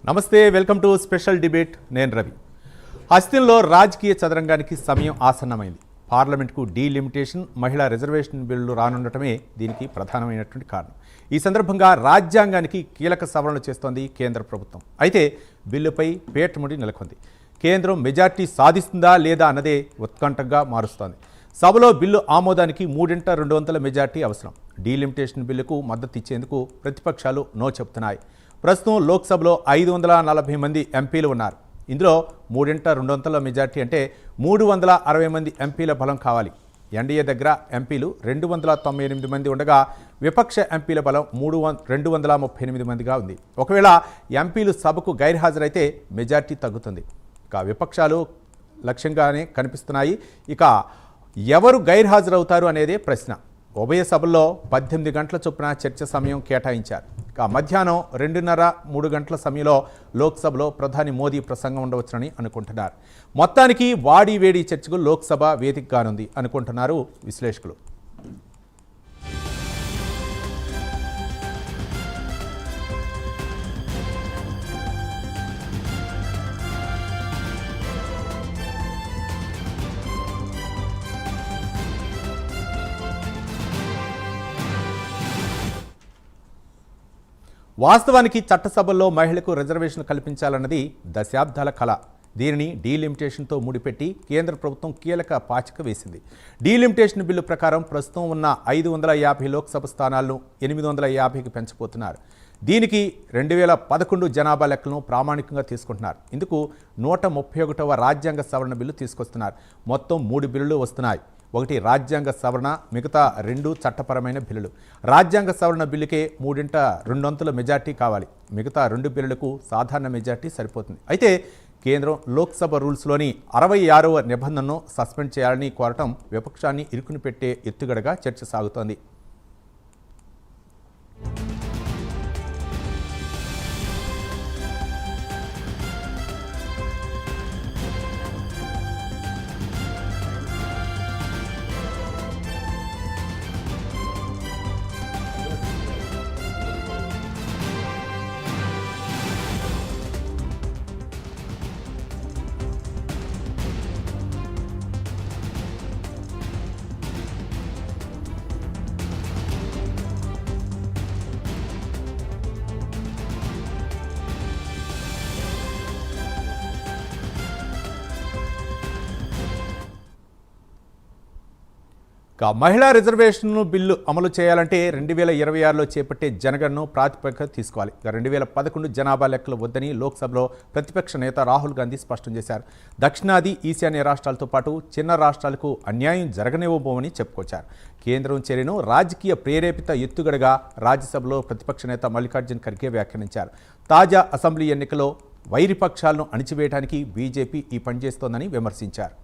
నమస్తే, welcome to special debate. నేను రవి. హస్తిన్లో రాజకీయ చదరంగానికి సమయం ఆసన్నమైంది. పార్లమెంట్కు డీలిమిటేషన్, మహిళా రిజర్వేషన్ బిల్లులు రానుండటమే దీనికి ప్రధానమైనటువంటి కారణం. ఈ సందర్భంగా రాజ్యాంగానికి కీలక సవరణలు చేస్తోంది కేంద్ర ప్రభుత్వం. అయితే బిల్లుపై పేటముడి నెలకొంది. కేంద్రం మెజార్టీ సాధిస్తుందా లేదా అన్నదే ఉత్కంఠగా మారుస్తోంది. సభలో బిల్లు ఆమోదానికి 3/200 మెజార్టీ అవసరం. డీలిమిటేషన్ బిల్లుకు మద్దతు ఇచ్చేందుకు ప్రతిపక్షాలు నో చెబుతున్నాయి. ప్రస్తుతం లోక్సభలో 540 మంది ఎంపీలు ఉన్నారు. ఇందులో 3/200 మెజార్టీ అంటే 360 మంది ఎంపీల బలం కావాలి. ఎన్డీఏ దగ్గర ఎంపీలు 298 మంది ఉండగా విపక్ష ఎంపీల బలం 238 మందిగా ఉంది. ఒకవేళ ఎంపీలు సభకు గైర్హాజరైతే మెజార్టీ తగ్గుతుంది. ఇక విపక్షాలు లక్ష్యంగానే కనిపిస్తున్నాయి. ఇక ఎవరు గైర్హాజరవుతారు అనేదే ప్రశ్న. ఉభయ సభల్లో 18 గంటల చొప్పున చర్చ సమయం కేటాయించారు. ఇక మధ్యాహ్నం 2:30-3 గంటల సమయంలో లోక్సభలో ప్రధాని మోదీ ప్రసంగం ఉండవచ్చునని అనుకుంటున్నారు. మొత్తానికి వాడి వేడి చర్చకు లోక్సభ వేదిక కానుంది అనుకుంటున్నారు విశ్లేషకులు. వాస్తవానికి చట్టసభల్లో మహిళలకు రిజర్వేషన్ కల్పించాలన్నది దశాబ్దాల కళ. దీనిని డీలిమిటేషన్తో ముడిపెట్టి కేంద్ర ప్రభుత్వం కీలక పాచిక వేసింది. డీలిమిటేషన్ బిల్లు ప్రకారం ప్రస్తుతం ఉన్న 550 లోక్సభ స్థానాలను 850కి పెంచబోతున్నారు. దీనికి 2011 జనాభా లెక్కలను ప్రామాణికంగా తీసుకుంటున్నారు. ఇందుకు 131వ రాజ్యాంగ సవరణ బిల్లు తీసుకొస్తున్నారు. మొత్తం 3 బిల్లులు వస్తున్నాయి. ఒకటి రాజ్యాంగ సవరణ, మిగతా 2 చట్టపరమైన బిల్లులు. రాజ్యాంగ సవరణ బిల్లుకే 3/200 మెజార్టీ కావాలి. మిగతా 2 బిల్లులకు సాధారణ మెజార్టీ సరిపోతుంది. అయితే కేంద్రం లోక్సభ రూల్స్లోని 66వ నిబంధనను సస్పెండ్ చేయాలని కోరటం విపక్షాన్ని ఇరుకుని పెట్టే ఎత్తుగడగా చర్చ సాగుతోంది. మహిళా రిజర్వేషన్ బిల్లు అమలు చేయాలంటే 2026లో చేపట్టే జనగణను ప్రాతిపదికగా తీసుకోవాలి. 2011 జనాభా లెక్కలు వద్దని లోక్సభలో ప్రతిపక్ష నేత రాహుల్ గాంధీ స్పష్టం చేశారు. దక్షిణాది, ఈశాన్య రాష్ట్రాలతో పాటు చిన్న రాష్ట్రాలకు అన్యాయం జరగనివ్వబోమని చెప్పుకొచ్చారు. కేంద్రం చర్యను రాజకీయ ప్రేరేపిత ఎత్తుగడగా రాజ్యసభలో ప్రతిపక్ష నేత మల్లికార్జున్ ఖర్గే వ్యాఖ్యానించారు. తాజా అసెంబ్లీ ఎన్నికల్లో వైరిపక్షాలను అణిచివేయడానికి బీజేపీ ఈ పని చేస్తోందని విమర్శించారు.